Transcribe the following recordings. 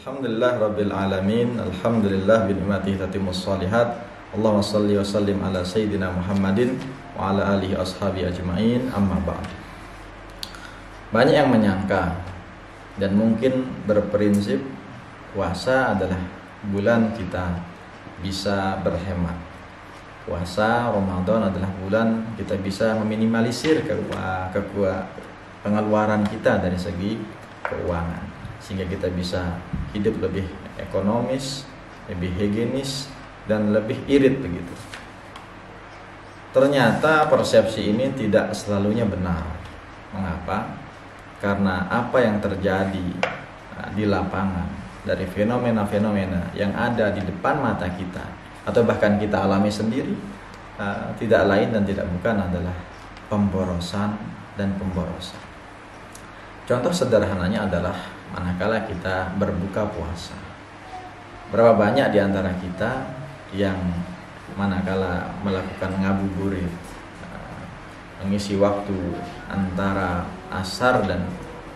Alhamdulillah Rabbil Alamin. Alhamdulillah binikmatihi tatimmus shalihat. Allahumma salli wa sallim ala Sayyidina Muhammadin wa ala alihi ashabi ajma'in, amma ba'd. Banyak yang menyangka dan mungkin berprinsip puasa adalah bulan kita bisa berhemat. Puasa Ramadan adalah bulan kita bisa meminimalisir pengeluaran kita dari segi keuangan, sehingga kita bisa hidup lebih ekonomis, lebih higienis, dan lebih irit begitu. Ternyata persepsi ini tidak selalunya benar. Mengapa? Karena apa yang terjadi di lapangan dari fenomena-fenomena yang ada di depan mata kita atau bahkan kita alami sendiri tidak lain dan tidak bukan adalah pemborosan dan pemborosan. Contoh sederhananya adalah manakala kita berbuka puasa. Berapa banyak di antara kita yang manakala melakukan ngabuburit, mengisi waktu antara asar dan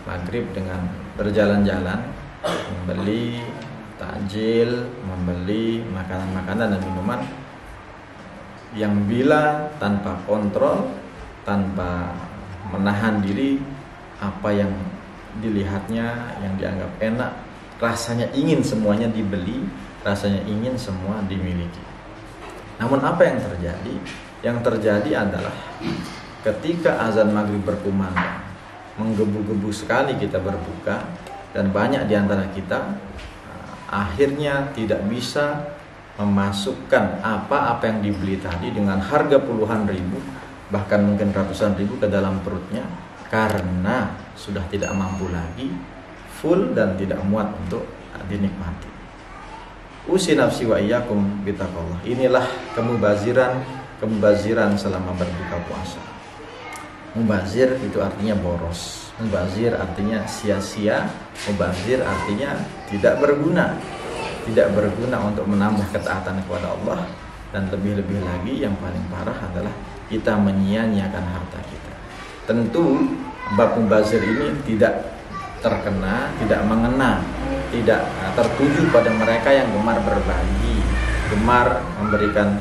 maghrib dengan berjalan-jalan, membeli takjil, membeli makanan-makanan dan minuman yang bila tanpa kontrol, tanpa menahan diri, apa yang dilihatnya, yang dianggap enak, rasanya ingin semuanya dibeli, rasanya ingin semua dimiliki. Namun apa yang terjadi? Yang terjadi adalah ketika azan maghrib berkumandang, menggebu-gebu sekali kita berbuka, dan banyak di antara kita akhirnya tidak bisa memasukkan apa-apa yang dibeli tadi dengan harga puluhan ribu, bahkan mungkin ratusan ribu ke dalam perutnya, karena sudah tidak mampu lagi, full dan tidak muat untuk dinikmati. Usi nafsi wa iyyakum bitaqwallah. Inilah kemubaziran selama berbuka puasa. Mubazir itu artinya boros. Mubazir artinya sia-sia. Mubazir artinya tidak berguna. Tidak berguna untuk menambah ketaatan kepada Allah, dan lebih-lebih lagi yang paling parah adalah kita menyia-nyiakan harta kita. Tentu bab mubazir ini tidak terkena, tidak mengena, tidak tertuju pada mereka yang gemar berbagi, gemar memberikan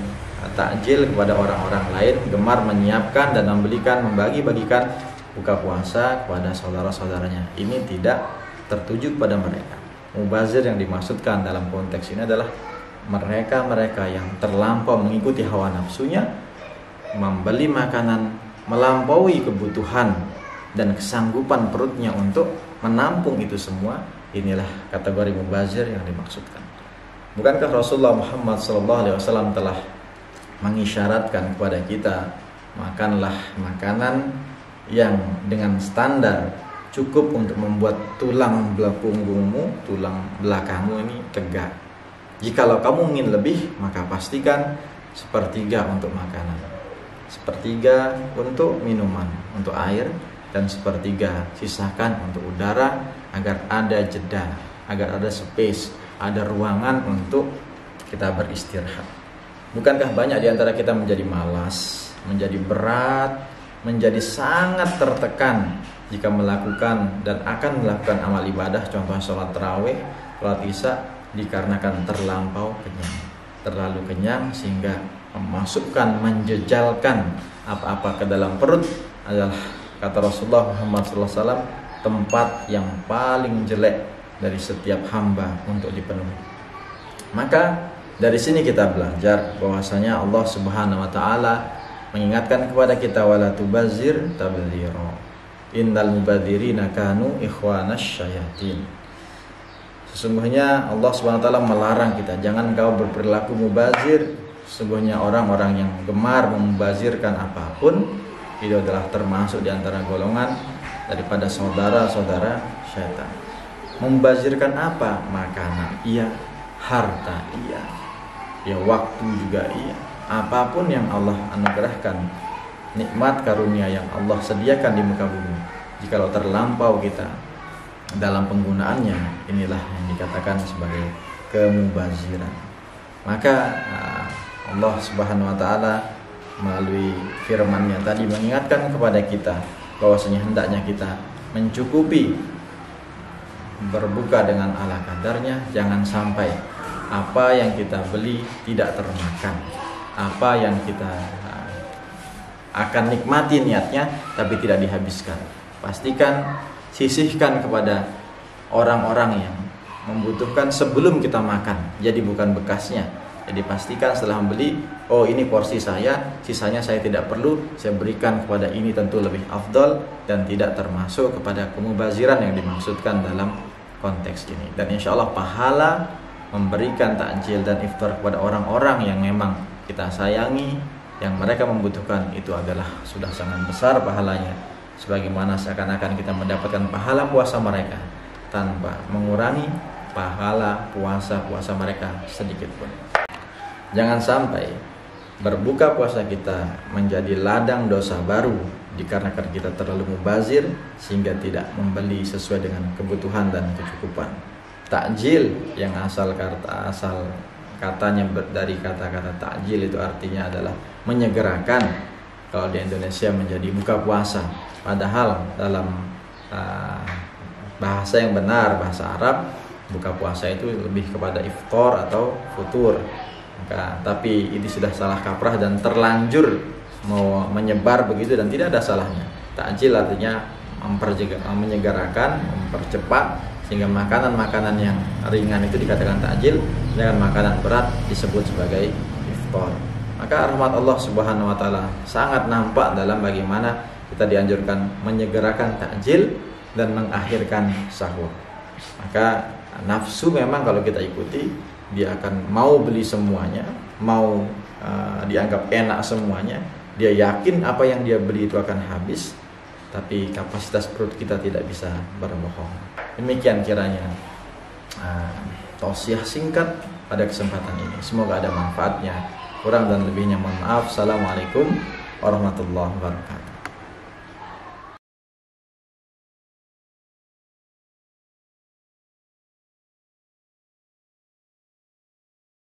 takjil kepada orang-orang lain, gemar menyiapkan dan membagi-bagikan buka puasa kepada saudara-saudaranya. Ini tidak tertuju kepada mereka. Mubazir yang dimaksudkan dalam konteks ini adalah mereka-mereka yang terlampau mengikuti hawa nafsunya, membeli makanan melampaui kebutuhan dan kesanggupan perutnya untuk menampung itu semua. Inilah kategori mubazir yang dimaksudkan. Bukankah Rasulullah Muhammad SAW telah mengisyaratkan kepada kita, makanlah makanan yang dengan standar cukup untuk membuat tulang punggungmu, tulang belakangmu ini tegak. Jikalau kamu ingin lebih, maka pastikan sepertiga untuk makanan, sepertiga untuk minuman, untuk air, dan sepertiga sisakan untuk udara, agar ada jeda, agar ada space, ada ruangan untuk kita beristirahat. Bukankah banyak di antara kita menjadi malas, menjadi berat, menjadi sangat tertekan jika melakukan dan akan melakukan amal ibadah, contohnya sholat tarawih, sholat isya, dikarenakan terlampau kenyang, terlalu kenyang sehingga menjejalkan apa-apa ke dalam perut adalah, kata Rasulullah Muhammad SAW, tempat yang paling jelek dari setiap hamba untuk dipenuhi. Maka dari sini kita belajar bahwasanya Allah Subhanahu wa taala mengingatkan kepada kita, wala tubazir tabdzira. Innal mubadzirina kanu ikhwanas syayatin. Sesungguhnya Allah Subhanahu wa taala melarang kita, jangan kau berperilaku mubazir. Sesungguhnya orang-orang yang gemar membazirkan apapun itu adalah termasuk di antara golongan daripada saudara-saudara syaitan. Membazirkan apa? Makanan iya, harta iya, ya waktu juga iya. Apapun yang Allah anugerahkan, nikmat karunia yang Allah sediakan di muka bumi, jikalau terlampau kita dalam penggunaannya, inilah yang dikatakan sebagai kemubaziran. Maka Allah Subhanahu wa taala melalui firman-Nya tadi mengingatkan kepada kita bahwasanya hendaknya kita mencukupi berbuka dengan ala kadarnya. Jangan sampai apa yang kita beli tidak termakan, apa yang kita akan nikmati niatnya tapi tidak dihabiskan. Pastikan sisihkan kepada orang-orang yang membutuhkan sebelum kita makan, jadi bukan bekasnya. Jadi pastikan setelah membeli, oh ini porsi saya, sisanya saya tidak perlu, saya berikan kepada ini, tentu lebih afdol dan tidak termasuk kepada pemubaziran yang dimaksudkan dalam konteks ini. Dan insya Allah pahala memberikan takjil dan iftar kepada orang-orang yang memang kita sayangi, yang mereka membutuhkan, itu adalah sudah sangat besar pahalanya. Sebagaimana seakan-akan kita mendapatkan pahala puasa mereka tanpa mengurangi pahala puasa mereka sedikit pun. Jangan sampai berbuka puasa kita menjadi ladang dosa baru dikarenakan kita terlalu mubazir sehingga tidak membeli sesuai dengan kebutuhan dan kecukupan. Takjil yang asal katanya dari kata-kata takjil itu artinya adalah menyegerakan. Kalau di Indonesia menjadi buka puasa, padahal dalam bahasa yang benar, bahasa Arab, buka puasa itu lebih kepada iftar atau futur. Tapi ini sudah salah kaprah dan terlanjur mau menyebar begitu, dan tidak ada salahnya. Takjil artinya menyegerakan, mempercepat, sehingga makanan-makanan yang ringan itu dikatakan takjil, sedangkan makanan berat disebut sebagai iftar. Maka rahmat Allah Subhanahu wa taala sangat nampak dalam bagaimana kita dianjurkan menyegerakan takjil dan mengakhirkan sahur. Maka nafsu memang kalau kita ikuti, dia akan mau beli semuanya, mau dianggap enak semuanya. Dia yakin apa yang dia beli itu akan habis, tapi kapasitas perut kita tidak bisa berbohong. Demikian kiranya tausiah singkat pada kesempatan ini. Semoga ada manfaatnya. Kurang dan lebihnya mohon maaf. Assalamualaikum warahmatullahi wabarakatuh.